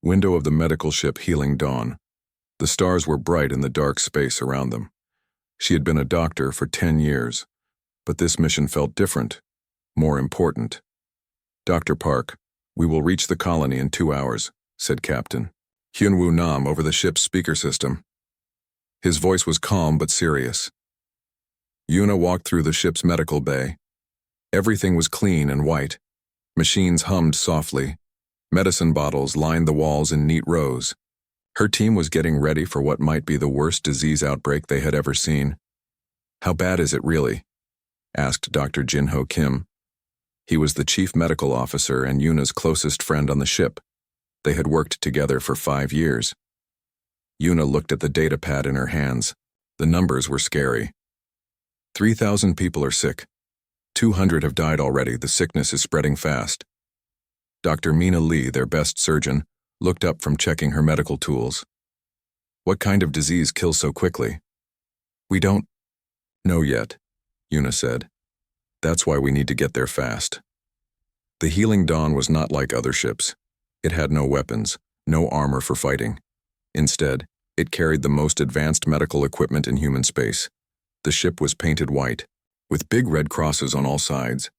Window of the medical ship Healing Dawn. The stars were bright in the dark space around them. She had been a doctor for 10 years, but this mission felt different, more important. "Dr. Park, we will reach the colony in 2 hours," said Captain Hyunwoo Nam over the ship's speaker system. His voice was calm but serious. Yuna walked through the ship's medical bay. Everything was clean and white. Machines hummed softly. Medicine bottles lined the walls in neat rows. Her team was getting ready for what might be the worst disease outbreak they had ever seen. "How bad is it really?" asked Dr. Jin-Ho Kim. He was the chief medical officer and Yuna's closest friend on the ship. They had worked together for 5 years. Yuna looked at the data pad in her hands. The numbers were scary. 3,000 people are sick. 200 have died already. The sickness is spreading fast. Dr. Mina Lee, their best surgeon, looked up from checking her medical tools. "What kind of disease kills so quickly?" "We don't know yet," Yuna said. "That's why we need to get there fast." The Healing Dawn was not like other ships. It had no weapons, no armor for fighting. Instead, it carried the most advanced medical equipment in human space. The ship was painted white, with big red crosses on all sides.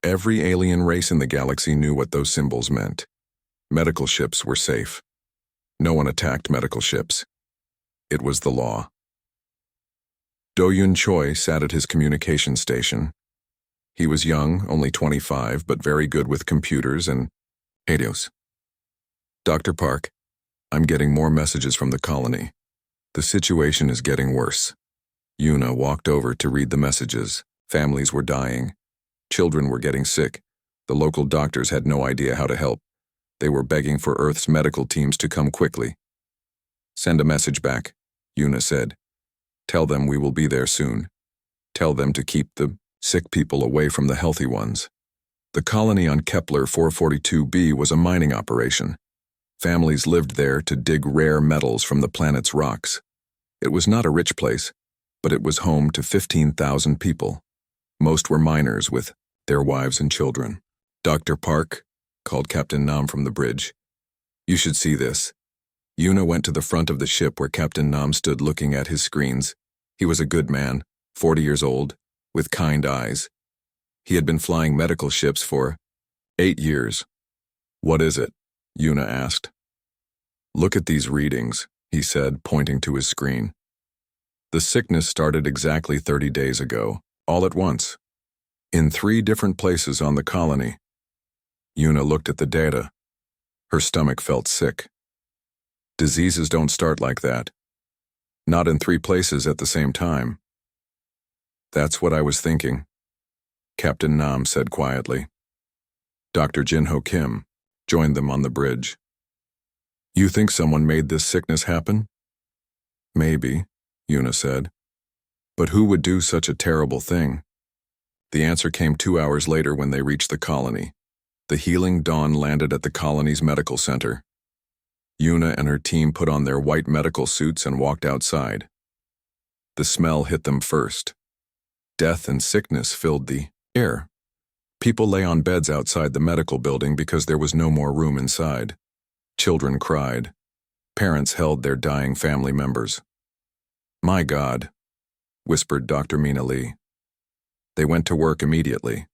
Every alien race in the galaxy knew what those symbols meant. Medical ships were safe. No one attacked medical ships. It was the law. Do-Yun Choi sat at his communication station. He was young, only 25, but very good with computers and radios. "Dr. Park, I'm getting more messages from the colony. The situation is getting worse." Yuna walked over to read the messages. Families were dying. Children were getting sick. The local doctors had no idea how to help. They were begging for Earth's medical teams to come quickly. "Send a message back," Yuna said. "Tell them we will be there soon. Tell them to keep the sick people away from the healthy ones." The colony on Kepler 442b was a mining operation. Families lived there to dig rare metals from the planet's rocks. It was not a rich place, but it was home to 15,000 people. Most were miners with their wives and children. "Dr. Park," called Captain Nam from the bridge. "You should see this." Yuna went to the front of the ship where Captain Nam stood looking at his screens. He was a good man, 40 years old, with kind eyes. He had been flying medical ships for 8 years. "What is it?" Yuna asked. "Look at these readings," he said, pointing to his screen. The sickness started exactly 30 days ago, all at once, in 3 different places on the colony. Yuna looked at the data. Her stomach felt sick. Diseases don't start like that. Not in 3 places at the same time. "That's what I was thinking," Captain Nam said quietly. Dr. Jin-Ho Kim joined them on the bridge. "You think someone made this sickness happen?" "Maybe," Yuna said. "But who would do such a terrible thing?" The answer came 2 hours later when they reached the colony. The Healing Dawn landed at the colony's medical center. Yuna and her team put on their white medical suits and walked outside. The smell hit them first. Death and sickness filled the air. People lay on beds outside the medical building because there was no more room inside. Children cried. Parents held their dying family members. "My God," whispered Dr. Mina Lee. They went to work immediately.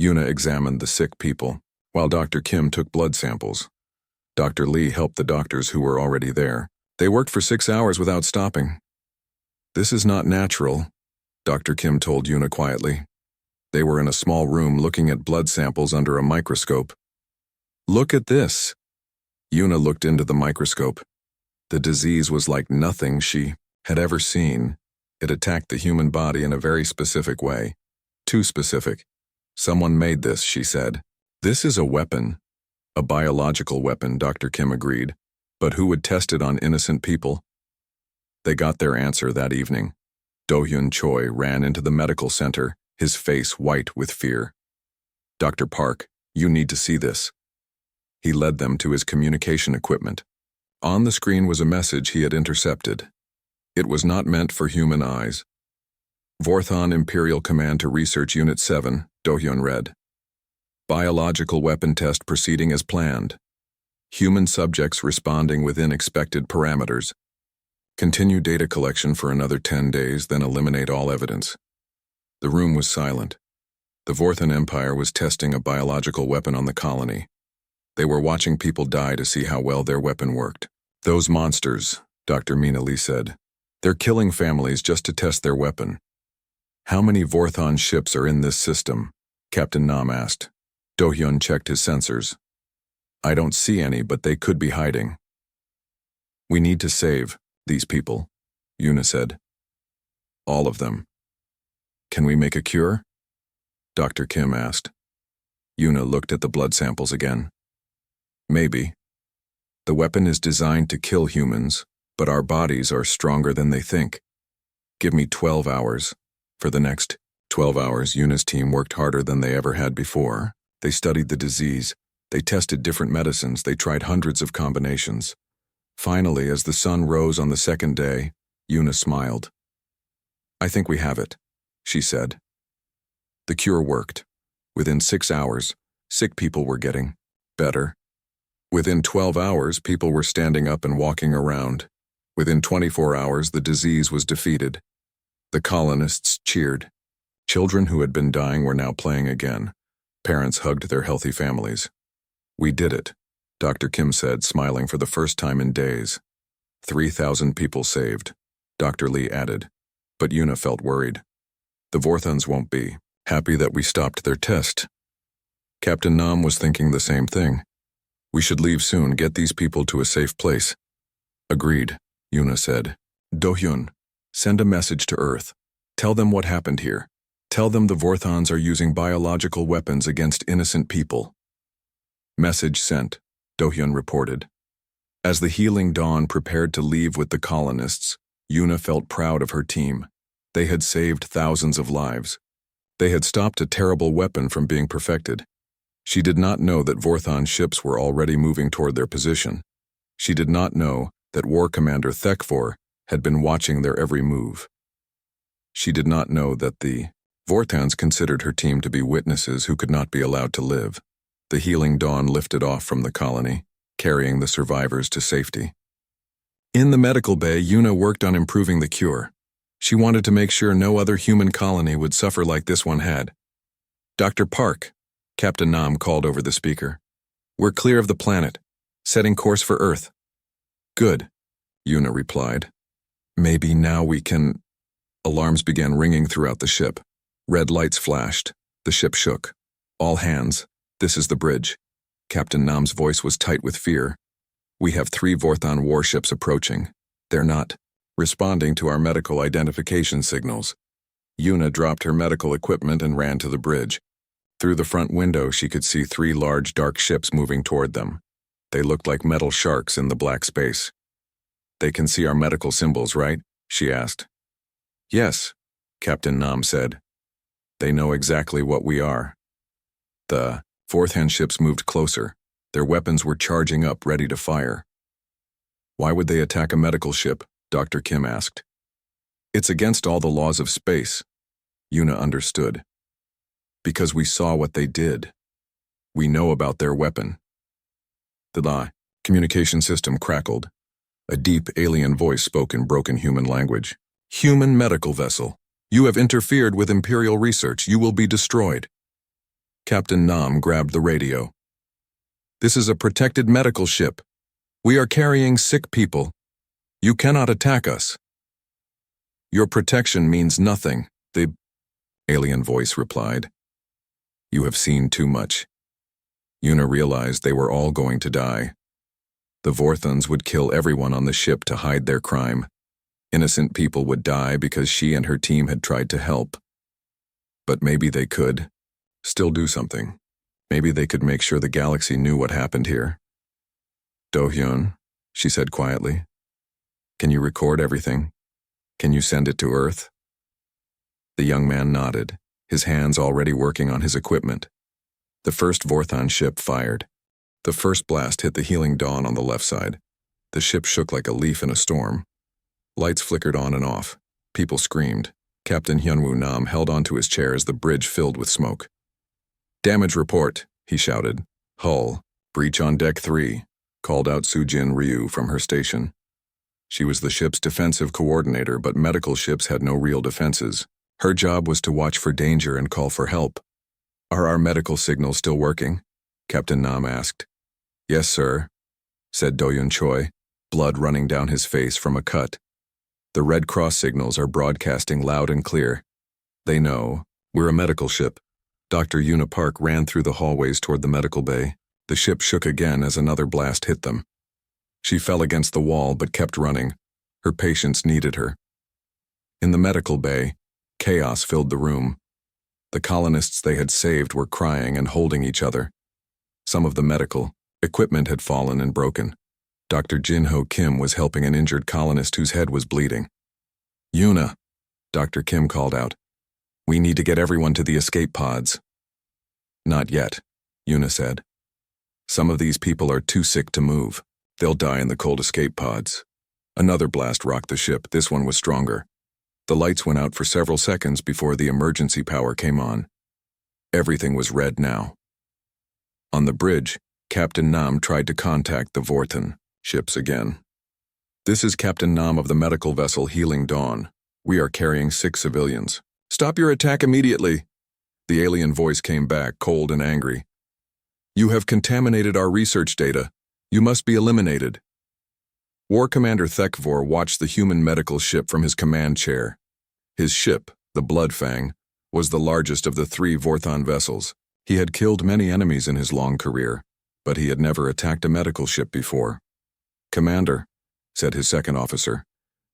Yuna examined the sick people, while Dr. Kim took blood samples. Dr. Lee helped the doctors who were already there. They worked for 6 hours without stopping. "This is not natural," Dr. Kim told Yuna quietly. They were in a small room looking at blood samples under a microscope. "Look at this." Yuna looked into the microscope. The disease was like nothing she had ever seen. It attacked the human body in a very specific way. Too specific. "Someone made this," she said. "This is a weapon." "A biological weapon," Dr. Kim agreed. "But who would test it on innocent people?" They got their answer that evening. Do-Yun Choi ran into the medical center, his face white with fear. "Dr. Park, you need to see this." He led them to his communication equipment. On the screen was a message he had intercepted. It was not meant for human eyes. "Vorthon Imperial Command to Research Unit 7, Do-Hyun read. Biological weapon test proceeding as planned. Human subjects responding within expected parameters. Continue data collection for another 10 days, then eliminate all evidence. The room was silent. The Vorthan Empire was testing a biological weapon on the colony. They were watching people die to see how well their weapon worked. Those monsters, Dr. Mina Lee said. They're killing families just to test their weapon. How many Vorthan ships are in this system? Captain Nam asked. Do-hyun checked his sensors. I don't see any, but they could be hiding. We need to save these people, Yuna said. All of them. Can we make a cure? Dr. Kim asked. Yuna looked at the blood samples again. Maybe. The weapon is designed to kill humans, but our bodies are stronger than they think. Give me 12 hours. For the next 12 hours, Yuna's team worked harder than they ever had before. They studied the disease. They tested different medicines. They tried hundreds of combinations. Finally, as the sun rose on the second day, Yuna smiled. I think we have it, she said. The cure worked. Within 6 hours, sick people were getting better. Within 12 hours, people were standing up and walking around. Within 24 hours, the disease was defeated. The colonists cheered. Children who had been dying were now playing again. Parents hugged their healthy families. We did it, Dr. Kim said, smiling for the first time in days. 3,000 people saved, Dr. Lee added. But Yuna felt worried. The Vorthans won't be happy that we stopped their test. Captain Nam was thinking the same thing. We should leave soon, get these people to a safe place. Agreed, Yuna said. Do-hyun, send a message to Earth. Tell them what happened here. Tell them the Vorthans are using biological weapons against innocent people. Message sent, Do-hyun reported. As the Healing Dawn prepared to leave with the colonists, Yuna felt proud of her team. They had saved thousands of lives. They had stopped a terrible weapon from being perfected. She did not know that Vorthan ships were already moving toward their position. She did not know that War Commander Thekfor had been watching their every move. She did not know that the Vorthans considered her team to be witnesses who could not be allowed to live. The Healing Dawn lifted off from the colony, carrying the survivors to safety. In the medical bay, Yuna worked on improving the cure. She wanted to make sure no other human colony would suffer like this one had. Dr. Park, Captain Nam called over the speaker. We're clear of the planet, setting course for Earth. Good, Yuna replied. Maybe now we can... Alarms began ringing throughout the ship. Red lights flashed. The ship shook. All hands, this is the bridge. Captain Nam's voice was tight with fear. We have 3 Vorthan warships approaching. They're not responding to our medical identification signals. Yuna dropped her medical equipment and ran to the bridge. Through the front window, she could see 3 large dark ships moving toward them. They looked like metal sharks in the black space. They can see our medical symbols, right? She asked. Yes, Captain Nam said. They know exactly what we are. The fourth-hand ships moved closer. Their weapons were charging up, ready to fire. Why would they attack a medical ship? Dr. Kim asked. It's against all the laws of space. Yuna understood. Because we saw what they did. We know about their weapon. The communication system crackled. A deep alien voice spoke in broken human language. Human medical vessel. You have interfered with Imperial research. You will be destroyed. Captain Nam grabbed the radio. This is a protected medical ship. We are carrying sick people. You cannot attack us. Your protection means nothing, the alien voice replied. You have seen too much. Yuna realized they were all going to die. The Vorthans would kill everyone on the ship to hide their crime. Innocent people would die because she and her team had tried to help. But maybe they could still do something. Maybe they could make sure the galaxy knew what happened here. Do-hyun, she said quietly. Can you record everything? Can you send it to Earth? The young man nodded, his hands already working on his equipment. The first Vorthan ship fired. The first blast hit the Healing Dawn on the left side. The ship shook like a leaf in a storm. Lights flickered on and off. People screamed. Captain Hyunwoo Nam held onto his chair as the bridge filled with smoke. Damage report, he shouted. Hull, breach on deck 3. called out Sujin Ryu from her station. She was the ship's defensive coordinator, but medical ships had no real defenses. Her job was to watch for danger and call for help. "Are our medical signals still working?" Captain Nam asked. "Yes, sir," said Do-Yun Choi, blood running down his face from a cut. "The Red Cross signals are broadcasting loud and clear. They know. We're a medical ship." Dr. Yuna Park ran through the hallways toward the medical bay. The ship shook again as another blast hit them. She fell against the wall but kept running. Her patients needed her. In the medical bay, chaos filled the room. The colonists they had saved were crying and holding each other. Some of the medical equipment had fallen and broken. Dr. Jin-Ho Kim was helping an injured colonist whose head was bleeding. "Yuna," Dr. Kim called out. "We need to get everyone to the escape pods." "Not yet," Yuna said. "Some of these people are too sick to move. They'll die in the cold escape pods." Another blast rocked the ship. This one was stronger. The lights went out for several seconds before the emergency power came on. Everything was red now. On the bridge, Captain Nam tried to contact the Vorten ships again. "This is Captain Nam of the medical vessel Healing Dawn. We are carrying 6 civilians. Stop your attack immediately." The alien voice came back, cold and angry. "You have contaminated our research data. You must be eliminated." War Commander Thekvor watched the human medical ship from his command chair. His ship, the Bloodfang, was the largest of the 3 Vorthon vessels. He had killed many enemies in his long career, but he had never attacked a medical ship before. "Commander," said his second officer,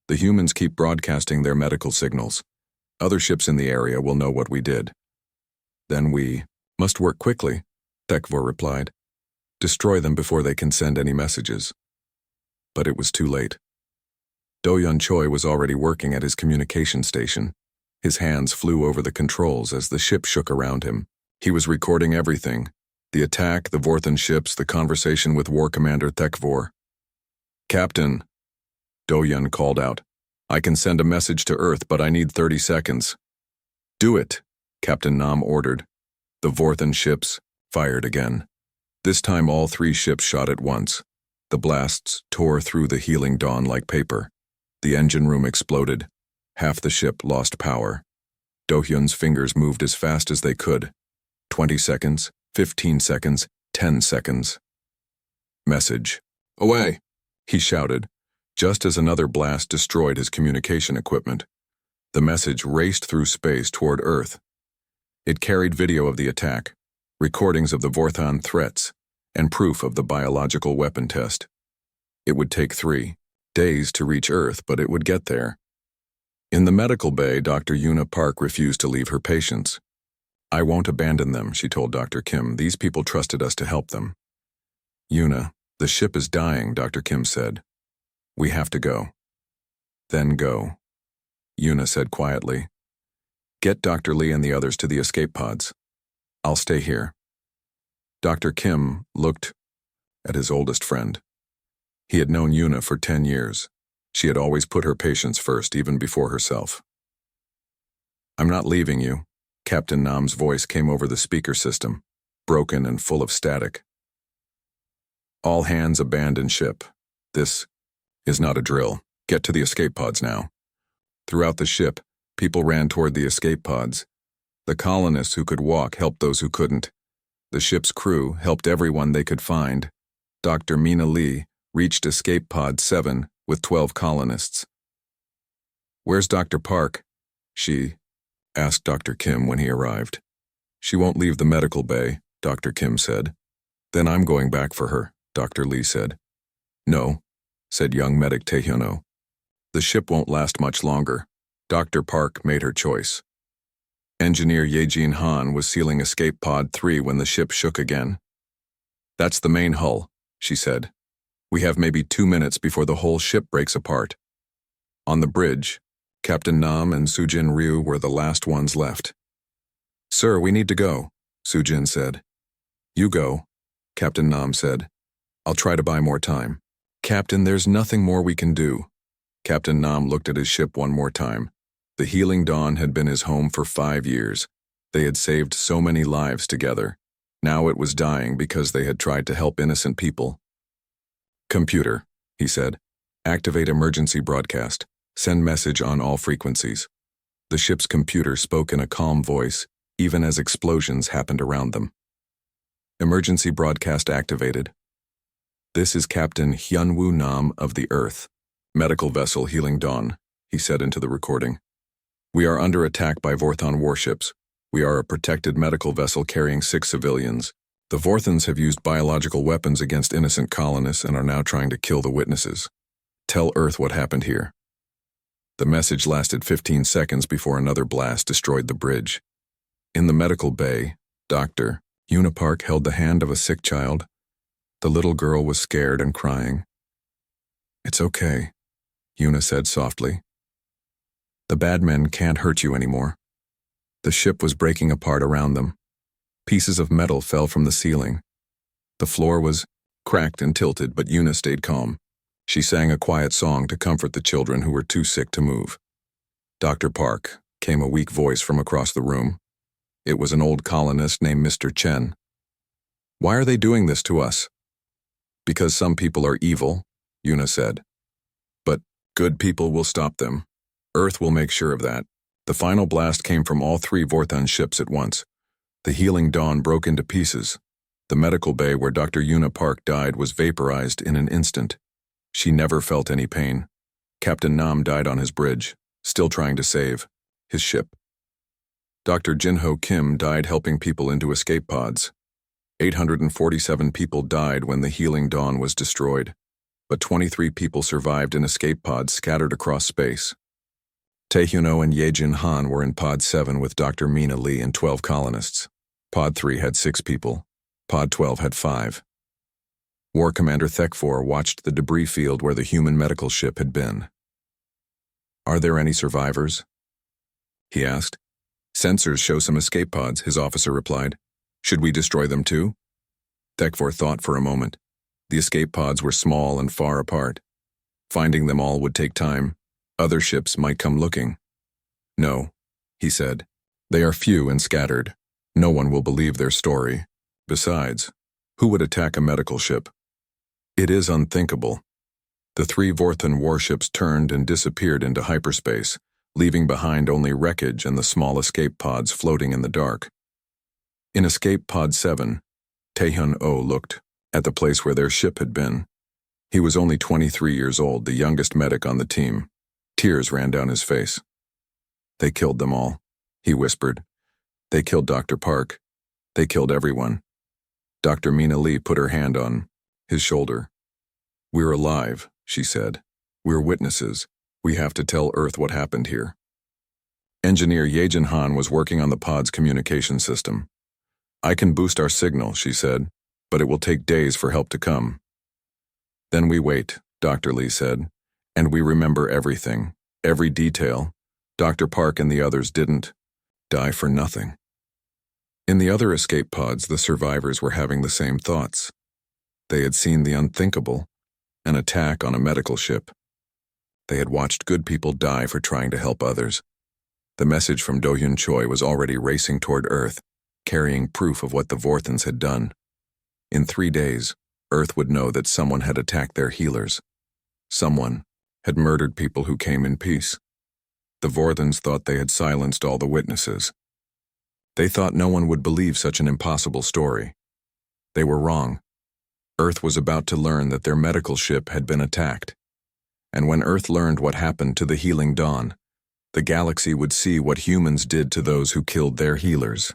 "the humans keep broadcasting their medical signals. Other ships in the area will know what we did." "Then we must work quickly," Thekvor replied. "Destroy them before they can send any messages." But it was too late. Do-Yun Choi was already working at his communication station. His hands flew over the controls as the ship shook around him. He was recording everything: the attack, the Vorthan ships, the conversation with War Commander Thekvor. "Captain," Do-Yun called out, "I can send a message to Earth, but I need 30 seconds. "Do it," Captain Nam ordered. The Vorthan ships fired again. This time all 3 ships shot at once. The blasts tore through the Healing Dawn like paper. The engine room exploded. Half the ship lost power. Do-Hyun's fingers moved as fast as they could. 20 seconds, 15 seconds, 10 seconds. "Message. Away!" he shouted, just as another blast destroyed his communication equipment. The message raced through space toward Earth. It carried video of the attack, recordings of the Vorthon threats, and proof of the biological weapon test. It would take 3 days to reach Earth, but it would get there. In the medical bay, Dr. Yuna Park refused to leave her patients. "I won't abandon them," she told Dr. Kim. "These people trusted us to help them." "Yuna, the ship is dying," Dr. Kim said. "We have to go." "Then go," Yuna said quietly. "Get Dr. Lee and the others to the escape pods. I'll stay here." Dr. Kim looked at his oldest friend. He had known Yuna for 10 years. She had always put her patients first, even before herself. "I'm not leaving you." Captain Nam's voice came over the speaker system, broken and full of static. "All hands abandon ship. This is not a drill. Get to the escape pods now." Throughout the ship, people ran toward the escape pods. The colonists who could walk helped those who couldn't. The ship's crew helped everyone they could find. Dr. Mina Lee reached escape pod 7 with 12 colonists. "Where's Dr. Park?" she asked Dr. Kim when he arrived. "She won't leave the medical bay," Dr. Kim said. "Then I'm going back for her," Dr. Lee said. "No," said young medic Taehyuno. "The ship won't last much longer." Dr. Park made her choice. Engineer Yejin Han was sealing escape pod 3 when the ship shook again. "That's the main hull," she said. "We have maybe 2 minutes before the whole ship breaks apart." On the bridge, Captain Nam and Sujin Ryu were the last ones left. "Sir, we need to go," Sujin said. "You go," Captain Nam said. "I'll try to buy more time." "Captain, there's nothing more we can do." Captain Nam looked at his ship one more time. The Healing Dawn had been his home for 5 years. They had saved so many lives together. Now it was dying because they had tried to help innocent people. Computer, he said. Activate emergency broadcast. Send message on all frequencies. The ship's computer spoke in a calm voice, even as explosions happened around them. Emergency broadcast activated. This is Captain Hyunwoo Nam of the Earth, medical vessel Healing Dawn, he said into the recording. We are under attack by Vorthon warships. We are a protected medical vessel carrying 6 civilians. The Vorthons have used biological weapons against innocent colonists and are now trying to kill the witnesses. Tell Earth what happened here. The message lasted 15 seconds before another blast destroyed the bridge. In the medical bay, Dr. Unipark held the hand of a sick child. The little girl was scared and crying. It's okay, Una said softly. The bad men can't hurt you anymore. The ship was breaking apart around them. Pieces of metal fell from the ceiling. The floor was cracked and tilted, but Una stayed calm. She sang a quiet song to comfort the children who were too sick to move. Dr. Park, came a weak voice from across the room. It was an old colonist named Mr. Chen. Why are they doing this to us? Because some people are evil, Una said. But good people will stop them. Earth will make sure of that. The final blast came from all 3 Vorthon ships at once. The Healing Dawn broke into pieces. The medical bay where Dr. Una Park died was vaporized in an instant. She never felt any pain. Captain Nam died on his bridge, still trying to save his ship. Dr. Jinho Kim died helping people into escape pods. 847 people died when the Healing Dawn was destroyed, but 23 people survived in escape pods scattered across space. Taehyuno and Yejin Han were in Pod 7 with Dr. Mina Lee and 12 colonists. Pod 3 had 6 people. Pod 12 had 5. War Commander Thekfor watched the debris field where the human medical ship had been. Are there any survivors? He asked. Sensors show some escape pods, his officer replied. Should we destroy them too? Thekfor thought for a moment. The escape pods were small and far apart. Finding them all would take time. Other ships might come looking. No, he said. They are few and scattered. No one will believe their story. Besides, who would attack a medical ship? It is unthinkable. The 3 Vorthon warships turned and disappeared into hyperspace, leaving behind only wreckage and the small escape pods floating in the dark. In Escape Pod 7, Taehyun-oh looked at the place where their ship had been. He was only 23 years old, the youngest medic on the team. Tears ran down his face. They killed them all, he whispered. They killed Dr. Park. They killed everyone. Dr. Mina Lee put her hand on his shoulder. We're alive, she said. We're witnesses. We have to tell Earth what happened here. Engineer Yejin Han was working on the pod's communication system. I can boost our signal, she said, but it will take days for help to come. Then we wait, Dr. Lee said, and we remember everything, every detail. Dr. Park and the others didn't die for nothing. In the other escape pods, the survivors were having the same thoughts. They had seen the unthinkable, an attack on a medical ship. They had watched good people die for trying to help others. The message from Do-hyun Choi was already racing toward Earth, carrying proof of what the Vorthons had done. In 3 days, Earth would know that someone had attacked their healers. Someone had murdered people who came in peace. The Vorthons thought they had silenced all the witnesses. They thought no one would believe such an impossible story. They were wrong. Earth was about to learn that their medical ship had been attacked. And when Earth learned what happened to the Healing Dawn, the galaxy would see what humans did to those who killed their healers.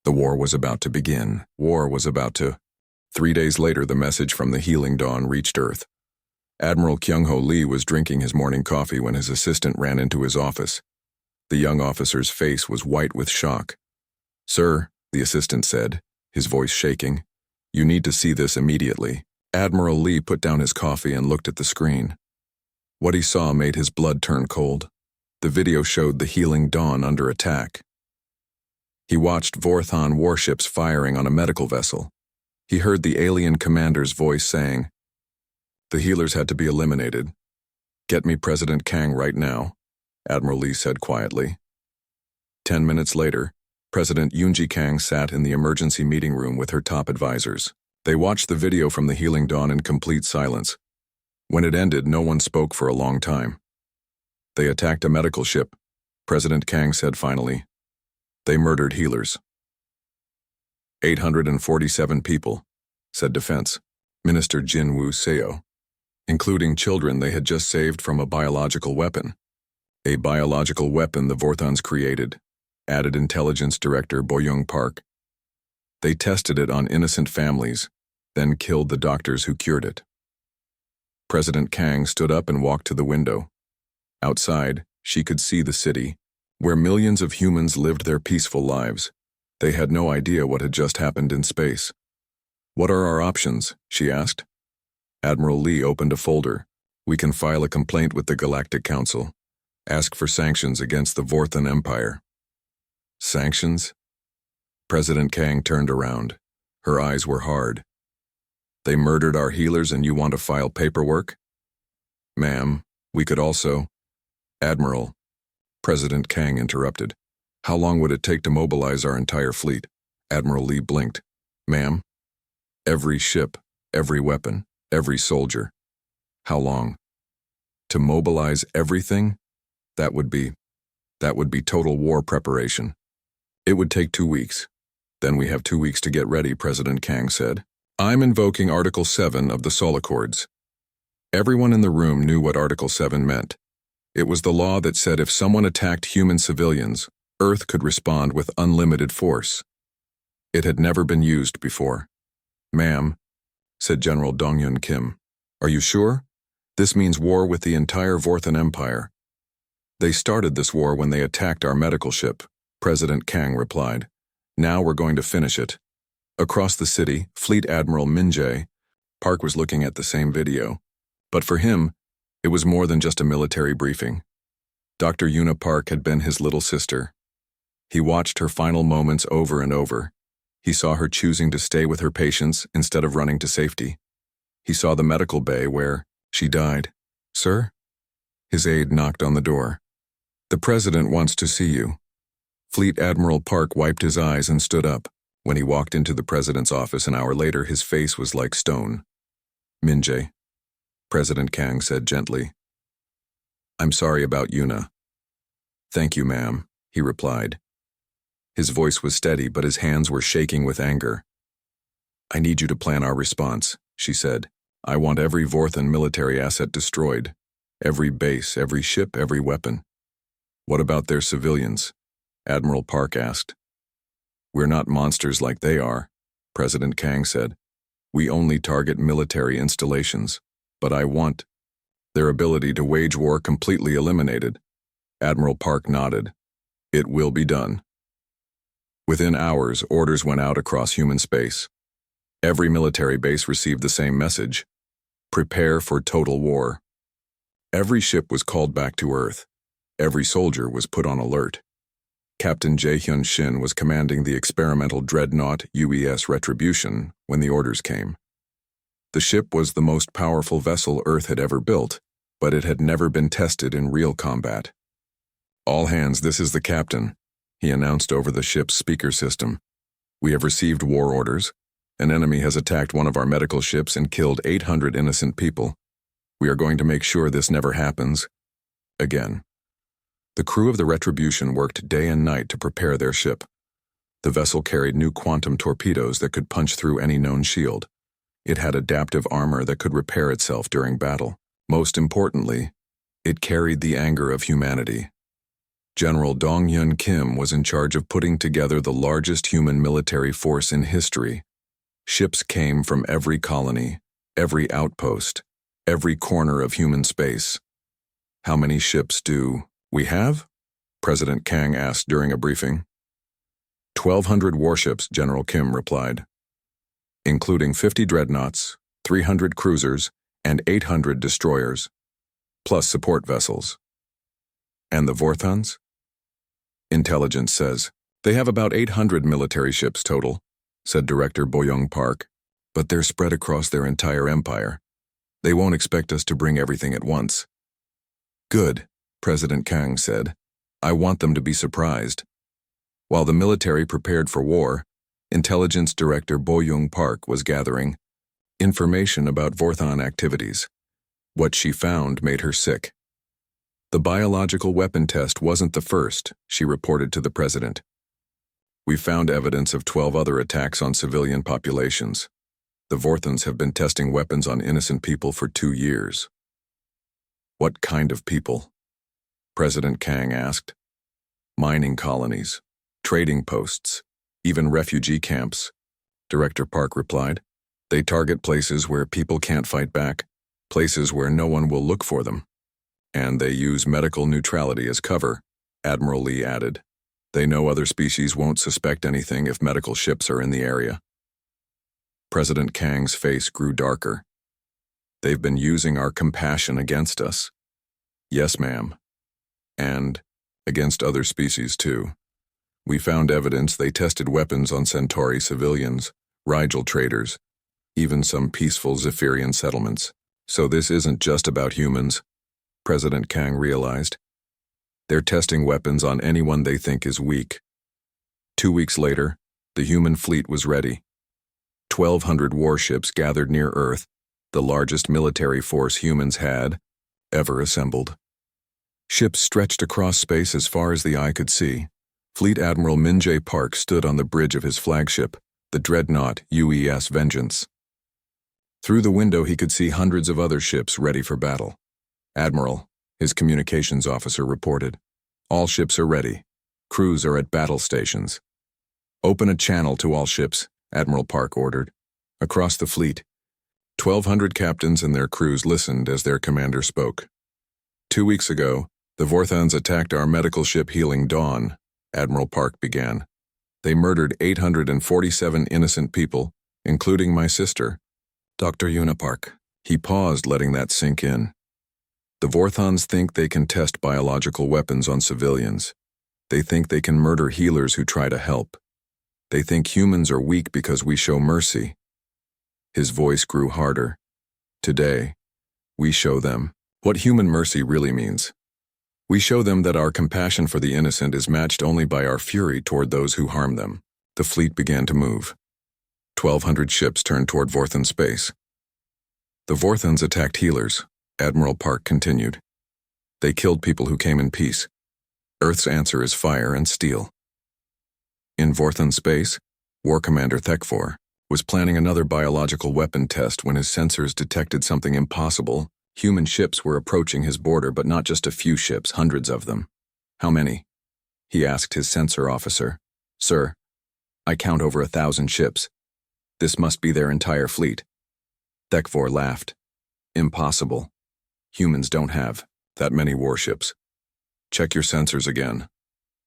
The war was about to begin. 3 days later, the message from the Healing Dawn reached Earth. Admiral Kyung-ho Lee was drinking his morning coffee when his assistant ran into his office. The young officer's face was white with shock. Sir, the assistant said, his voice shaking, you need to see this immediately. Admiral Lee put down his coffee and looked at the screen. What he saw made his blood turn cold. The video showed the Healing Dawn under attack. He watched Vorthon warships firing on a medical vessel. He heard the alien commander's voice saying, the healers had to be eliminated. Get me President Kang right now, Admiral Lee said quietly. 10 minutes later, President Yoon Ji Kang sat in the emergency meeting room with her top advisors. They watched the video from the Healing Dawn in complete silence. When it ended, no one spoke for a long time. They attacked a medical ship, President Kang said finally. They murdered healers. 847 people, said Defense Minister Jin Woo-seo, including children they had just saved from a biological weapon. A biological weapon the Vorthons created, added Intelligence Director Bo-young Park. They tested it on innocent families, then killed the doctors who cured it. President Kang stood up and walked to the window. Outside, she could see the city, where millions of humans lived their peaceful lives. They had no idea what had just happened in space. "What are our options?" she asked. Admiral Lee opened a folder. "We can file a complaint with the Galactic Council. Ask for sanctions against the Vorthon Empire." Sanctions? President Kang turned around. Her eyes were hard. "They murdered our healers and you want to file paperwork?" "Ma'am, we could also—" "Admiral," President Kang interrupted. "How long would it take to mobilize our entire fleet?" Admiral Lee blinked. "Ma'am, every ship, every weapon, every soldier." "How long?" "To mobilize everything? That would be total war preparation. It would take 2 weeks. Then we have 2 weeks to get ready," President Kang said. "I'm invoking Article 7 of the Sol Accords." Everyone in the room knew what Article 7 meant. It was the law that said if someone attacked human civilians, Earth could respond with unlimited force. It had never been used before. "Ma'am," said General Dong-yun Kim, "are you sure? This means war with the entire Vorthon Empire." "They started this war when they attacked our medical ship," President Kang replied. "Now we're going to finish it." Across the city, Fleet Admiral Min-jae Park was looking at the same video. But for him, it was more than just a military briefing. Dr. Yuna Park had been his little sister. He watched her final moments over and over. He saw her choosing to stay with her patients instead of running to safety. He saw the medical bay where she died. "Sir?" His aide knocked on the door. "The President wants to see you." Fleet Admiral Park wiped his eyes and stood up. When he walked into the President's office an hour later, his face was like stone. "Min-jae," President Kang said gently. "I'm sorry about Yuna." "Thank you, ma'am," he replied. His voice was steady, but his hands were shaking with anger. "I need you to plan our response," she said. "I want every Vorthon military asset destroyed. Every base, every ship, every weapon." "What about their civilians?" Admiral Park asked. "We're not monsters like they are," President Kang said. "We only target military installations. But I want their ability to wage war completely eliminated." Admiral Park nodded. "It will be done." Within hours, orders went out across human space. Every military base received the same message: prepare for total war. Every ship was called back to Earth. Every soldier was put on alert. Captain Jae-hyun Shin was commanding the experimental dreadnought UES Retribution when the orders came. The ship was the most powerful vessel Earth had ever built, but it had never been tested in real combat. "All hands, this is the captain," he announced over the ship's speaker system. "We have received war orders. An enemy has attacked one of our medical ships and killed 800 innocent people. We are going to make sure this never happens again." The crew of the Retribution worked day and night to prepare their ship. The vessel carried new quantum torpedoes that could punch through any known shield. It had adaptive armor that could repair itself during battle. Most importantly, it carried the anger of humanity. General Dong-yun Kim was in charge of putting together the largest human military force in history. Ships came from every colony, every outpost, every corner of human space. "How many ships do we have?" President Kang asked during a briefing. 1,200 warships, General Kim replied, including 50 dreadnoughts, 300 cruisers, and 800 destroyers, plus support vessels. "And the Vorthons?" "Intelligence says they have about 800 military ships total," said Director Bo-young Park, "but they're spread across their entire empire. They won't expect us to bring everything at once." "Good," President Kang said. "I want them to be surprised." While the military prepared for war, Intelligence Director Bo-young Park was gathering information about Vorthon activities. What she found made her sick. The biological weapon test wasn't the first, she reported to the president. We found evidence of 12 other attacks on civilian populations. The Vorthons have been testing weapons on innocent people for 2 years. What kind of people? President Kang asked. Mining colonies, trading posts, even refugee camps, Director Park replied. They target places where people can't fight back, places where no one will look for them. And they use medical neutrality as cover, Admiral Lee added. They know other species won't suspect anything if medical ships are in the area. President Kang's face grew darker. They've been using our compassion against us. Yes, ma'am. And against other species, too. We found evidence they tested weapons on Centauri civilians, Rigel traders, even some peaceful Zephyrian settlements. So this isn't just about humans, President Kang realized. They're testing weapons on anyone they think is weak. 2 weeks later, the human fleet was ready. 1,200 warships gathered near Earth, the largest military force humans had ever assembled. Ships stretched across space as far as the eye could see. Fleet Admiral Min-jae Park stood on the bridge of his flagship, the dreadnought UES Vengeance. Through the window he could see hundreds of other ships ready for battle. Admiral, his communications officer reported. All ships are ready. Crews are at battle stations. Open a channel to all ships, Admiral Park ordered. Across the fleet, 1,200 captains and their crews listened as their commander spoke. 2 weeks ago, the Vorthons attacked our medical ship Healing Dawn, Admiral Park began. They murdered 847 innocent people, including my sister, Dr. Yuna Park. He paused, letting that sink in. The Vorthons think they can test biological weapons on civilians. They think they can murder healers who try to help. They think humans are weak because we show mercy. His voice grew harder. Today, we show them what human mercy really means. We show them that our compassion for the innocent is matched only by our fury toward those who harm them. The fleet began to move. 1,200 ships turned toward Vorthon space. The Vorthons attacked healers, Admiral Park continued. They killed people who came in peace. Earth's answer is fire and steel. In Vorthon space, War Commander Thekfor was planning another biological weapon test when his sensors detected something impossible. Human ships were approaching his border, but not just a few ships, hundreds of them. How many? He asked his sensor officer. Sir, I count over 1,000 ships. This must be their entire fleet. Thekfor laughed. Impossible. Humans don't have that many warships. Check your sensors again.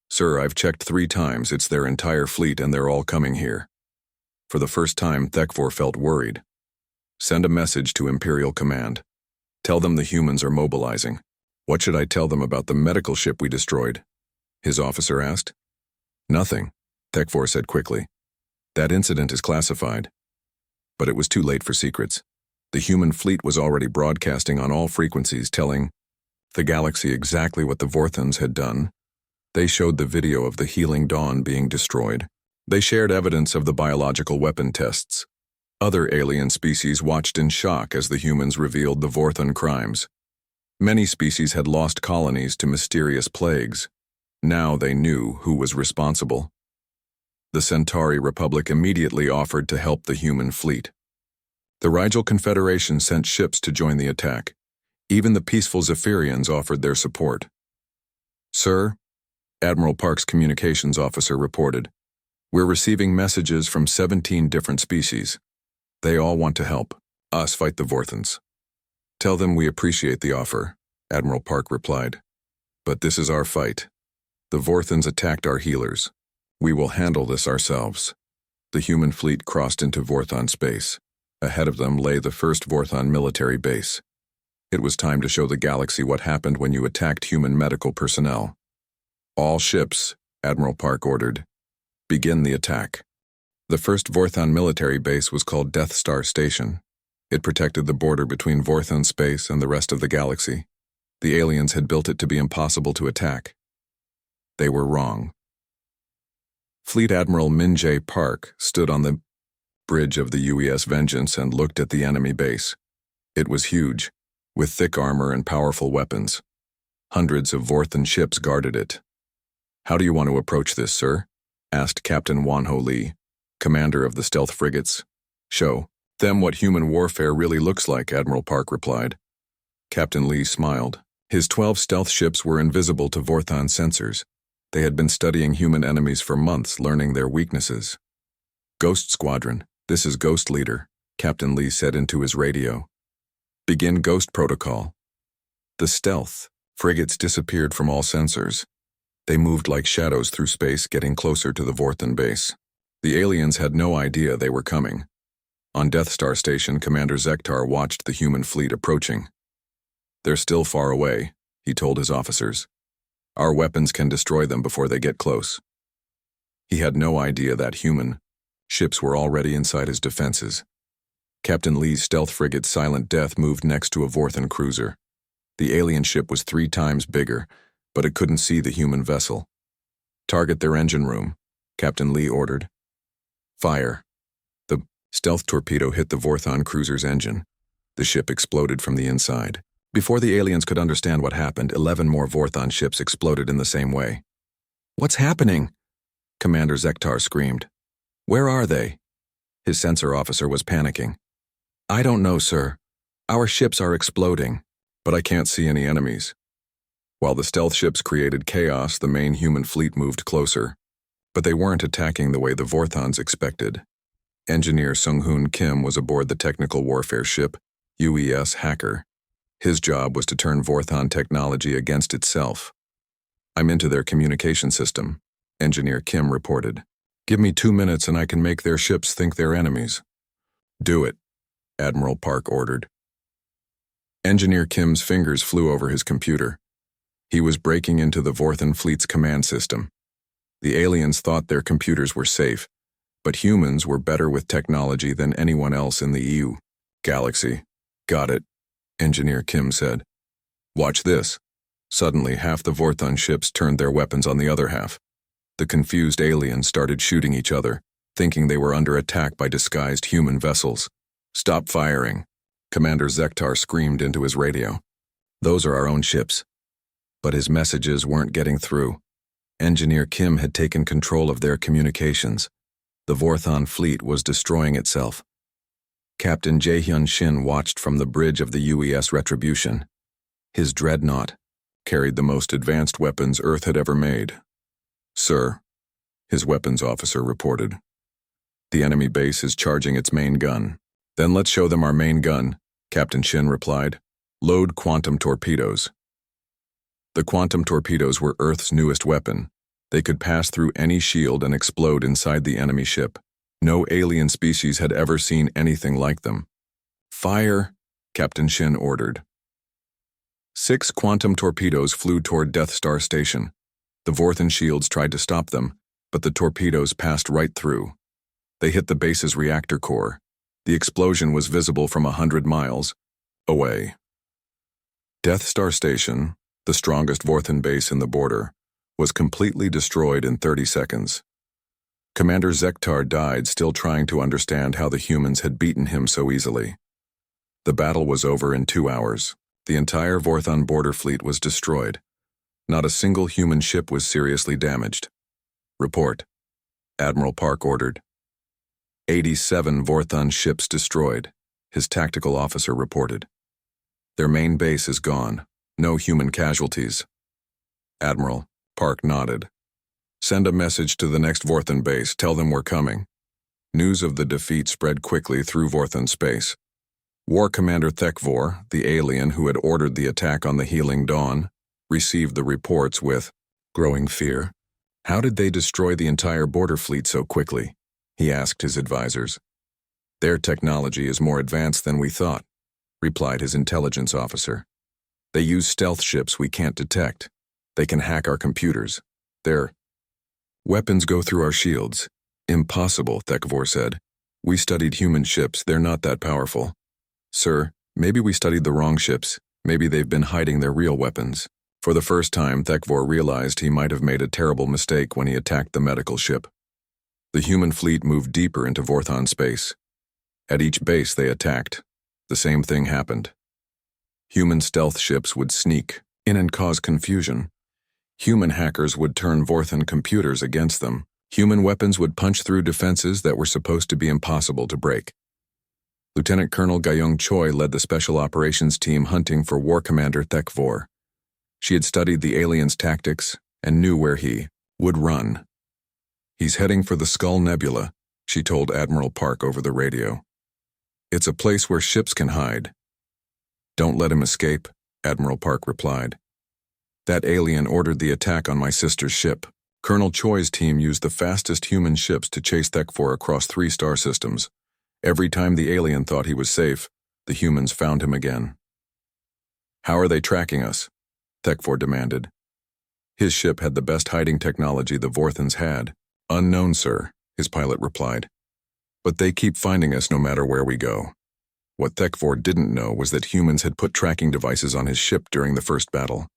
Sir, I've checked 3 times. It's their entire fleet and they're all coming here. For the first time, Thekfor felt worried. Send a message to Imperial Command. Tell them the humans are mobilizing. What should I tell them about the medical ship we destroyed? His officer asked. Nothing, Thekfor said quickly. That incident is classified. But it was too late for secrets. The human fleet was already broadcasting on all frequencies, telling the galaxy exactly what the Vorthons had done. They showed the video of the Healing Dawn being destroyed. They shared evidence of the biological weapon tests. Other alien species watched in shock as the humans revealed the Vorthon crimes. Many species had lost colonies to mysterious plagues. Now they knew who was responsible. The Centauri Republic immediately offered to help the human fleet. The Rigel Confederation sent ships to join the attack. Even the peaceful Zephyrians offered their support. Sir, Admiral Park's communications officer reported, we're receiving messages from 17 different species. They all want to help us fight the Vorthons. Tell them we appreciate the offer, Admiral Park replied. But this is our fight. The Vorthons attacked our healers. We will handle this ourselves. The human fleet crossed into Vorthon space. Ahead of them lay the first Vorthon military base. It was time to show the galaxy what happened when you attacked human medical personnel. All ships, Admiral Park ordered. Begin the attack. The first Vorthon military base was called Death Star Station. It protected the border between Vorthon space and the rest of the galaxy. The aliens had built it to be impossible to attack. They were wrong. Fleet Admiral Min Jae Park stood on the bridge of the UES Vengeance and looked at the enemy base. It was huge, with thick armor and powerful weapons. Hundreds of Vorthan ships guarded it. "How do you want to approach this, sir?" asked Captain Won-ho Lee, commander of the stealth frigates. "Show them what human warfare really looks like," Admiral Park replied. Captain Lee smiled. His 12 stealth ships were invisible to Vorthan sensors. They had been studying human enemies for months, learning their weaknesses. "Ghost Squadron, this is Ghost Leader," Captain Lee said into his radio. "Begin Ghost Protocol." The stealth frigates disappeared from all sensors. They moved like shadows through space, getting closer to the Vorthan base. The aliens had no idea they were coming. On Death Star Station, Commander Zektar watched the human fleet approaching. "They're still far away," he told his officers. "Our weapons can destroy them before they get close." He had no idea that human ships were already inside his defenses. Captain Lee's stealth frigate Silent Death moved next to a Vorthan cruiser. The alien ship was 3 times bigger, but it couldn't see the human vessel. "Target their engine room," Captain Lee ordered. "Fire." The stealth torpedo hit the Vorthan cruiser's engine. The ship exploded from the inside. Before the aliens could understand what happened, 11 more Vorthan ships exploded in the same way. "What's happening?" Commander Zektar screamed. "Where are they?" His sensor officer was panicking. "I don't know, sir. Our ships are exploding, but I can't see any enemies." While the stealth ships created chaos, the main human fleet moved closer. But they weren't attacking the way the Vorthans expected. Engineer Sung-hoon Kim was aboard the technical warfare ship, UES Hacker. His job was to turn Vorthan technology against itself. "I'm into their communication system," Engineer Kim reported. "Give me 2 minutes and I can make their ships think they're enemies." "Do it," Admiral Park ordered. Engineer Kim's fingers flew over his computer. He was breaking into the Vorthan fleet's command system. The aliens thought their computers were safe, but humans were better with technology than anyone else in the EU galaxy. "Got it," Engineer Kim said. "Watch this." Suddenly, half the Vorthan ships turned their weapons on the other half. The confused aliens started shooting each other, thinking they were under attack by disguised human vessels. "Stop firing," Commander Zektar screamed into his radio. "Those are our own ships." But his messages weren't getting through. Engineer Kim had taken control of their communications. The Vorthan fleet was destroying itself. Captain Jae-hyun Shin watched from the bridge of the UES Retribution. His dreadnought carried the most advanced weapons Earth had ever made. "Sir," his weapons officer reported. "The enemy base is charging its main gun." "Then let's show them our main gun," Captain Shin replied. "Load quantum torpedoes." The quantum torpedoes were Earth's newest weapon. They could pass through any shield and explode inside the enemy ship. No alien species had ever seen anything like them. "Fire," Captain Shin ordered. 6 quantum torpedoes flew toward Death Star Station. The Vorthan shields tried to stop them, but the torpedoes passed right through. They hit the base's reactor core. The explosion was visible from 100 miles away. Death Star Station, the strongest Vorthan base in the border, was completely destroyed in 30 seconds. Commander Zektar died, still trying to understand how the humans had beaten him so easily. The battle was over in 2 hours. The entire Vorthan border fleet was destroyed. Not a single human ship was seriously damaged. "Report," Admiral Park ordered. 87 Vorthan ships destroyed, his tactical officer reported. "Their main base is gone. No human casualties." Admiral Park nodded. "Send a message to the next Vorthan base. Tell them we're coming." News of the defeat spread quickly through Vorthan space. War Commander Thekvor, the alien who had ordered the attack on the Healing Dawn, received the reports with growing fear. How did they destroy the entire border fleet so quickly? He asked his advisors. "Their technology is more advanced than we thought," replied his intelligence officer. "They use stealth ships we can't detect. They can hack our computers. Their weapons go through our shields." "Impossible," Thekvor said. "We studied human ships. They're not that powerful." "Sir, maybe we studied the wrong ships. Maybe they've been hiding their real weapons." For the first time, Thekvor realized he might have made a terrible mistake when he attacked the medical ship. The human fleet moved deeper into Vorthon space. At each base they attacked. The same thing happened. Human stealth ships would sneak in and cause confusion. Human hackers would turn Vorthon computers against them. Human weapons would punch through defenses that were supposed to be impossible to break. Lieutenant Colonel Gayong Choi led the Special Operations Team hunting for War Commander Thekvor. She had studied the aliens' tactics and knew where he would run. "He's heading for the Skull Nebula," she told Admiral Park over the radio. "It's a place where ships can hide." "Don't let him escape," Admiral Park replied. "That alien ordered the attack on my sister's ship." Colonel Choi's team used the fastest human ships to chase Thekvor across 3 star systems. Every time the alien thought he was safe, the humans found him again. "How are they tracking us?" Thekvor demanded. His ship had the best hiding technology the Vorthons had. "Unknown, sir," his pilot replied. "But they keep finding us no matter where we go." What Thekvor didn't know was that humans had put tracking devices on his ship during the first battle.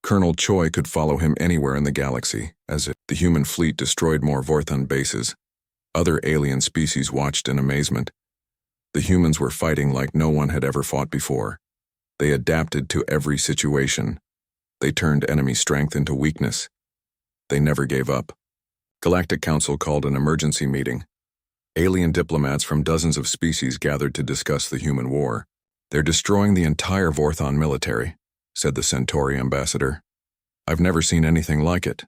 Colonel Choi could follow him anywhere in the galaxy, as the human fleet destroyed more Vorthon bases. Other alien species watched in amazement. The humans were fighting like no one had ever fought before. They adapted to every situation. They turned enemy strength into weakness. They never gave up. Galactic Council called an emergency meeting. Alien diplomats from dozens of species gathered to discuss the human war. "They're destroying the entire Vorthon military," said the Centauri ambassador. "I've never seen anything like it."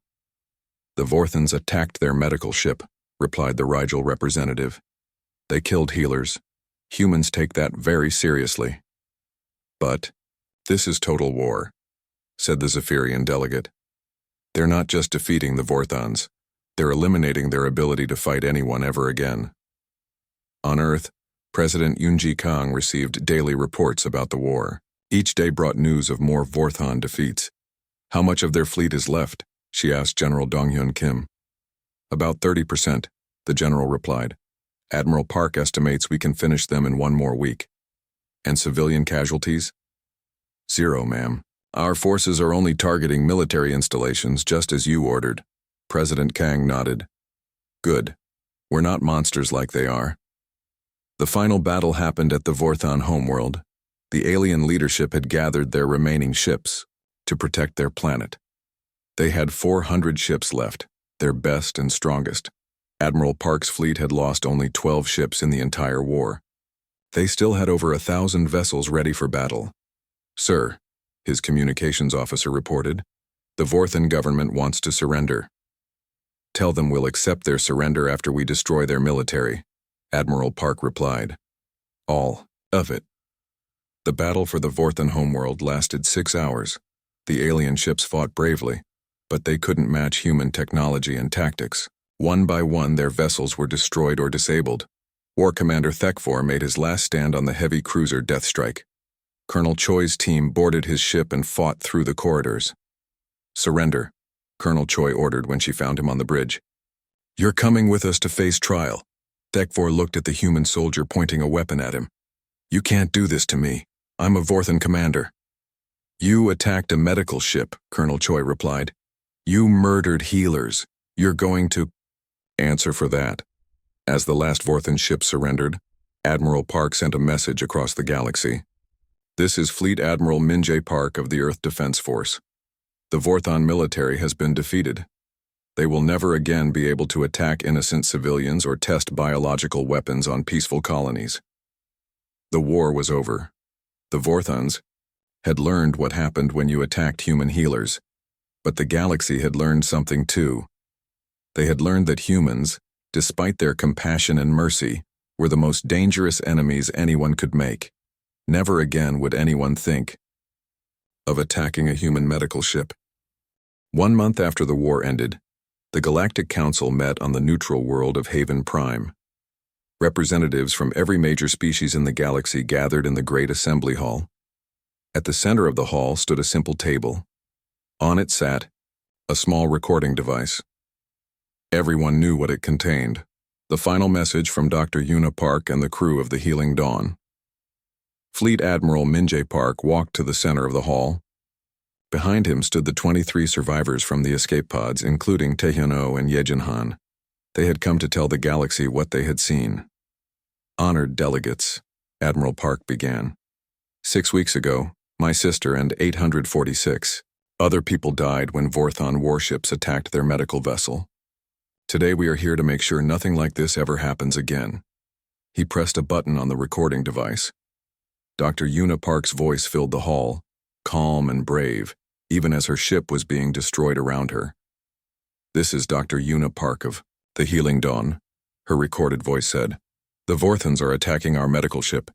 "The Vorthons attacked their medical ship," replied the Rigel representative. "They killed healers. Humans take that very seriously." "But this is total war," said the Zephyrian delegate. "They're not just defeating the Vorthons. They're eliminating their ability to fight anyone ever again." On Earth, President Yoonji Kang received daily reports about the war. Each day brought news of more Vorthon defeats. "How much of their fleet is left?" she asked General Donghyun Kim. "About 30%, the general replied. "Admiral Park estimates we can finish them in 1 more week." "And civilian casualties?" "0, ma'am. Our forces are only targeting military installations just as you ordered." President Kang nodded. "Good. We're not monsters like they are." The final battle happened at the Vorthon homeworld. The alien leadership had gathered their remaining ships to protect their planet. They had 400 ships left, their best and strongest. Admiral Park's fleet had lost only 12 ships in the entire war. They still had over 1,000 vessels ready for battle. "Sir," his communications officer reported, "the Vorthon government wants to surrender." "Tell them we'll accept their surrender after we destroy their military," Admiral Park replied. "All of it." The battle for the Vorthon homeworld lasted 6 hours. The alien ships fought bravely, but they couldn't match human technology and tactics. One by one, their vessels were destroyed or disabled. War Commander Thekvor made his last stand on the heavy cruiser Deathstrike. Colonel Choi's team boarded his ship and fought through the corridors. "Surrender," Colonel Choi ordered when she found him on the bridge. "You're coming with us to face trial." Thekvor looked at the human soldier pointing a weapon at him. "You can't do this to me. I'm a Vorthon commander." "You attacked a medical ship," Colonel Choi replied. "You murdered healers. You're going to answer for that." As the last Vorthon ship surrendered, Admiral Park sent a message across the galaxy. "This is Fleet Admiral Min-jae Park of the Earth Defense Force. The Vorthon military has been defeated. They will never again be able to attack innocent civilians or test biological weapons on peaceful colonies." The war was over. The Vorthons had learned what happened when you attacked human healers, but the galaxy had learned something too. They had learned that humans, despite their compassion and mercy, were the most dangerous enemies anyone could make. Never again would anyone think of attacking a human medical ship. 1 month after the war ended, the Galactic Council met on the neutral world of Haven Prime. Representatives from every major species in the galaxy gathered in the Great Assembly Hall. At the center of the hall stood a simple table. On it sat a small recording device. Everyone knew what it contained: the final message from Dr. Yuna Park and the crew of the Healing Dawn. Fleet Admiral Min-jae Park walked to the center of the hall. Behind him stood the 23 survivors from the escape pods, including Taehyun-oh and Yejin-han. They had come to tell the galaxy what they had seen. Honored delegates, Admiral Park began. 6 weeks ago, my sister and 846 other people died when Vorthon warships attacked their medical vessel. Today we are here to make sure nothing like this ever happens again. He pressed a button on the recording device. Dr. Una Park's voice filled the hall, calm and brave, even as her ship was being destroyed around her. This is Dr. Una Park of the Healing Dawn, her recorded voice said. The Vorthons are attacking our medical ship.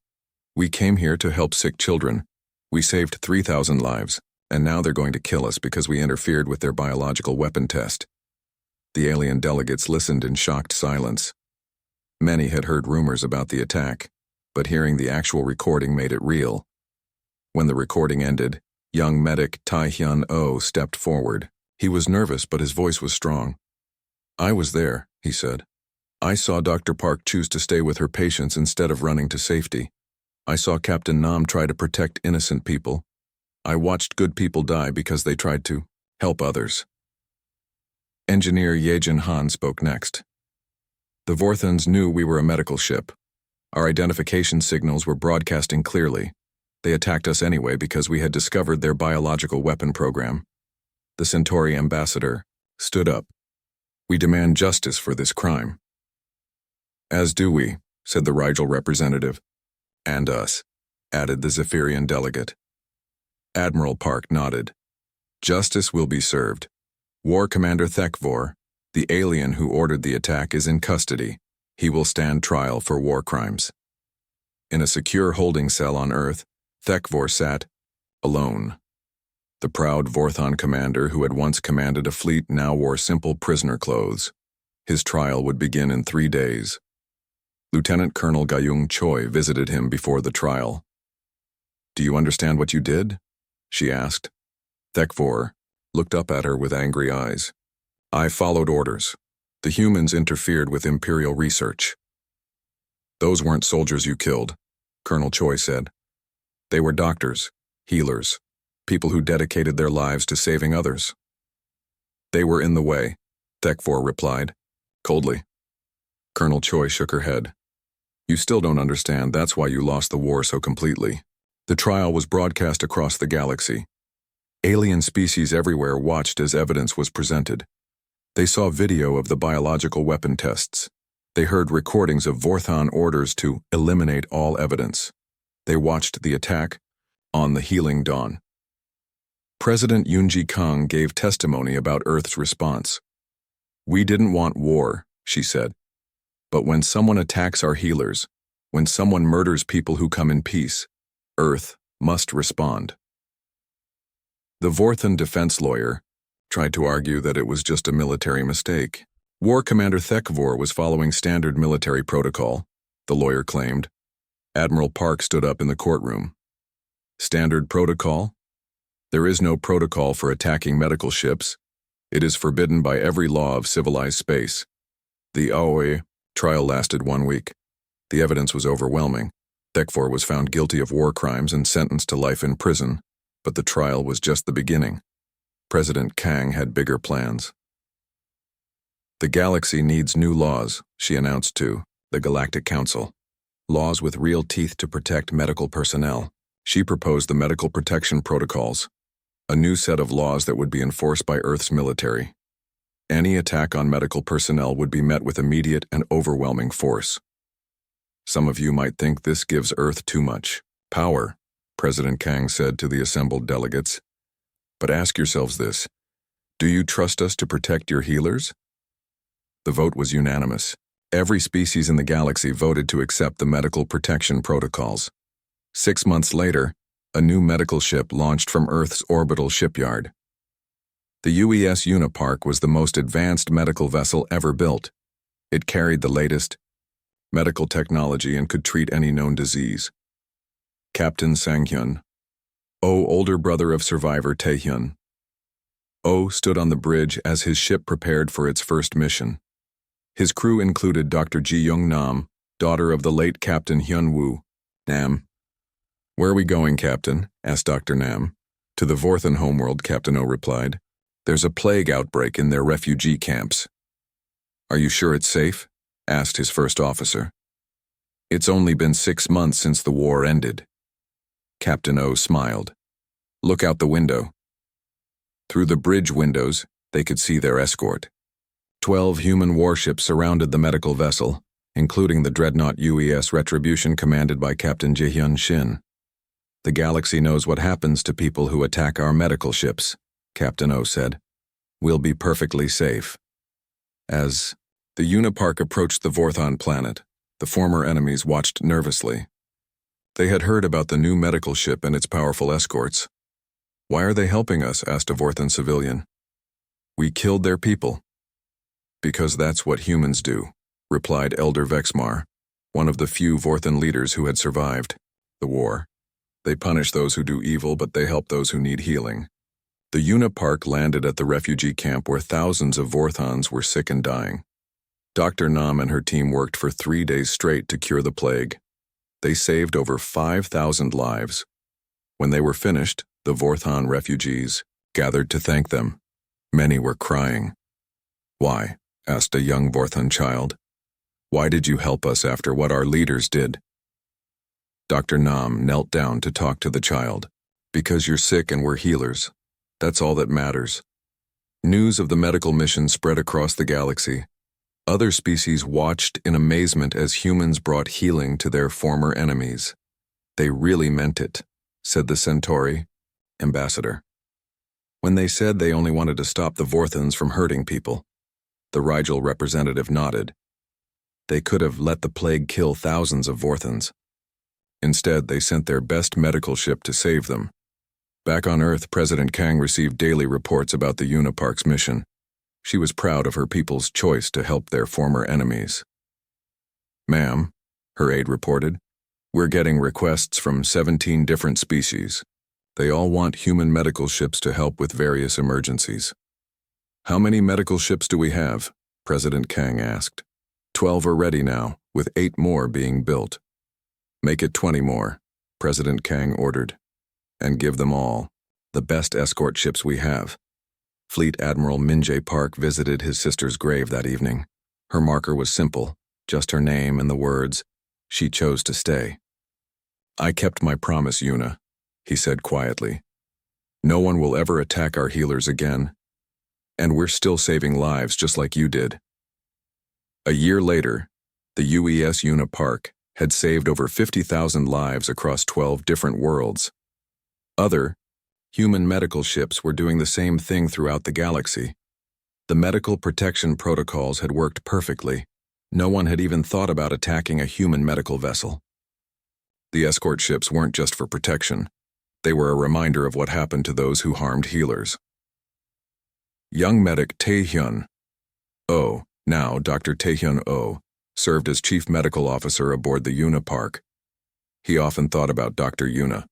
We came here to help sick children. We saved 3,000 lives, and now they're going to kill us because we interfered with their biological weapon test. The alien delegates listened in shocked silence. Many had heard rumors about the attack, but hearing the actual recording made it real. When the recording ended, young medic Tai-Hyun-Oh stepped forward. He was nervous, but his voice was strong. I was there, he said. I saw Dr. Park choose to stay with her patients instead of running to safety. I saw Captain Nam try to protect innocent people. I watched good people die because they tried to help others. Engineer Yejin Han spoke next. The Vorthons knew we were a medical ship. Our identification signals were broadcasting clearly. They attacked us anyway because we had discovered their biological weapon program. The Centauri ambassador stood up. We demand justice for this crime. As do we, said the Rigel representative. And us, added the Zephyrian delegate. Admiral Park nodded. Justice will be served. War Commander Thekvor, the alien who ordered the attack, is in custody. He will stand trial for war crimes. In a secure holding cell on Earth, Thekvor sat alone. The proud Vorthon commander who had once commanded a fleet now wore simple prisoner clothes. His trial would begin in 3 days. Lieutenant Colonel Gayung Choi visited him before the trial. Do you understand what you did? She asked. Thekvor looked up at her with angry eyes. I followed orders. The humans interfered with Imperial research. Those weren't soldiers you killed, Colonel Choi said. They were doctors, healers, people who dedicated their lives to saving others. They were in the way, Thekvor replied, coldly. Colonel Choi shook her head. You still don't understand, that's why you lost the war so completely. The trial was broadcast across the galaxy. Alien species everywhere watched as evidence was presented. They saw video of the biological weapon tests. They heard recordings of Vorthon orders to eliminate all evidence. They watched the attack on the Healing Dawn. President Yoon Kang gave testimony about Earth's response. We didn't want war, she said. But when someone attacks our healers, when someone murders people who come in peace, Earth must respond. The Vorthon defense lawyer tried to argue that it was just a military mistake. War Commander Thekvor was following standard military protocol, the lawyer claimed. Admiral Park stood up in the courtroom. Standard protocol? There is no protocol for attacking medical ships. It is forbidden by every law of civilized space. The Aoi trial lasted 1 week. The evidence was overwhelming. Thekvor was found guilty of war crimes and sentenced to life in prison, but the trial was just the beginning. President Kang had bigger plans. The galaxy needs new laws, she announced to the Galactic Council. Laws with real teeth to protect medical personnel. She proposed the Medical Protection Protocols, a new set of laws that would be enforced by Earth's military. Any attack on medical personnel would be met with immediate and overwhelming force. Some of you might think this gives Earth too much power, President Kang said to the assembled delegates. But ask yourselves this: do you trust us to protect your healers? The vote was unanimous. Every species in the galaxy voted to accept the medical protection protocols. 6 months later, a new medical ship launched from Earth's orbital shipyard. The UES Unipark was the most advanced medical vessel ever built. It carried the latest medical technology and could treat any known disease. Captain Sang-hyun, older brother of survivor Tae-hyun. Stood on the bridge as his ship prepared for its first mission. His crew included Dr. Ji-young Nam, daughter of the late Captain Hyun-woo. Nam. Where are we going, Captain? Asked Dr. Nam. To the Vorthon homeworld, Captain O replied. There's a plague outbreak in their refugee camps. Are you sure it's safe? Asked his first officer. It's only been 6 months since the war ended. Captain O smiled. Look out the window. Through the bridge windows, they could see their escort. 12 human warships surrounded the medical vessel, including the dreadnought UES Retribution commanded by Captain Ji-hyun Shin. The galaxy knows what happens to people who attack our medical ships, Captain O said. We'll be perfectly safe. As the Unipark approached the Vorthon planet, the former enemies watched nervously. They had heard about the new medical ship and its powerful escorts. Why are they helping us? Asked a Vorthon civilian. We killed their people. Because that's what humans do, replied Elder Vexmar, one of the few Vorthon leaders who had survived the war. They punish those who do evil, but they help those who need healing. The Unipark landed at the refugee camp where thousands of Vorthons were sick and dying. Dr. Nam and her team worked for 3 days straight to cure the plague. They saved over 5,000 lives. When they were finished, the Vorthon refugees gathered to thank them. Many were crying. Why? Asked a young Vorthon child. Why did you help us after what our leaders did? Dr. Nam knelt down to talk to the child. Because you're sick and we're healers. That's all that matters. News of the medical mission spread across the galaxy. Other species watched in amazement as humans brought healing to their former enemies. They really meant it, said the Centauri ambassador. When they said they only wanted to stop the Vorthons from hurting people, the Rigel representative nodded. They could have let the plague kill thousands of Vorthons. Instead, they sent their best medical ship to save them. Back on Earth, President Kang received daily reports about the Unipark's mission. She was proud of her people's choice to help their former enemies. Ma'am, her aide reported, we're getting requests from 17 different species. They all want human medical ships to help with various emergencies. How many medical ships do we have? President Kang asked. 12 are ready now, with 8 more being built. Make it 20 more, President Kang ordered. And give them all the best escort ships we have. Fleet Admiral Min Jae Park visited his sister's grave that evening. Her marker was simple, just her name and the words, she chose to stay. I kept my promise, Yuna, he said quietly. No one will ever attack our healers again. And we're still saving lives just like you did. A year later, the UES Unipark had saved over 50,000 lives across 12 different worlds. Other human medical ships were doing the same thing throughout the galaxy. The medical protection protocols had worked perfectly. No one had even thought about attacking a human medical vessel. The escort ships weren't just for protection. They were a reminder of what happened to those who harmed healers. Young medic Taehyun Oh, now Dr. Taehyun Oh, served as chief medical officer aboard the Unipark. He often thought about Dr. Yuna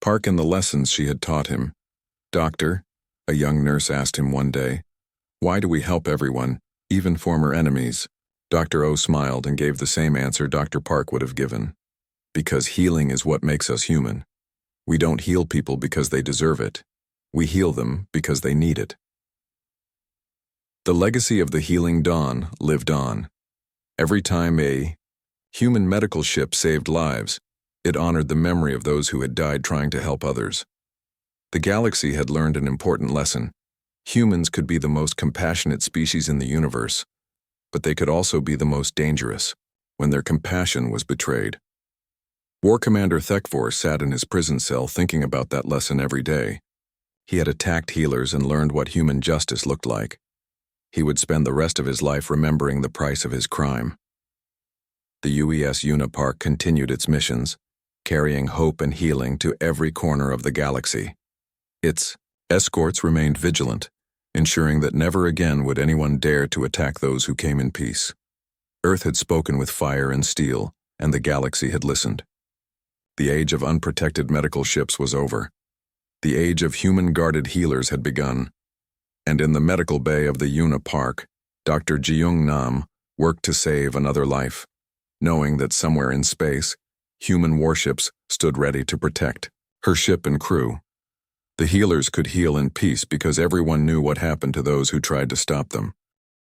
Park and the lessons she had taught him. Doctor, a young nurse asked him one day, why do we help everyone, even former enemies? Dr. O smiled and gave the same answer Dr. Park would have given. Because healing is what makes us human. We don't heal people because they deserve it. We heal them because they need it. The legacy of the Healing Dawn lived on. Every time a human medical ship saved lives, it honored the memory of those who had died trying to help others. The galaxy had learned an important lesson. Humans could be the most compassionate species in the universe, but they could also be the most dangerous when their compassion was betrayed. War Commander Thekvor sat in his prison cell thinking about that lesson every day. He had attacked healers and learned what human justice looked like. He would spend the rest of his life remembering the price of his crime. The UES Unipark continued its missions, carrying hope and healing to every corner of the galaxy. Its escorts remained vigilant, ensuring that never again would anyone dare to attack those who came in peace. Earth had spoken with fire and steel, and the galaxy had listened. The age of unprotected medical ships was over. The age of human-guarded healers had begun. And in the medical bay of the Unipark, Dr. Ji-young Nam worked to save another life, knowing that somewhere in space, human warships stood ready to protect her ship and crew. The healers could heal in peace because everyone knew what happened to those who tried to stop them.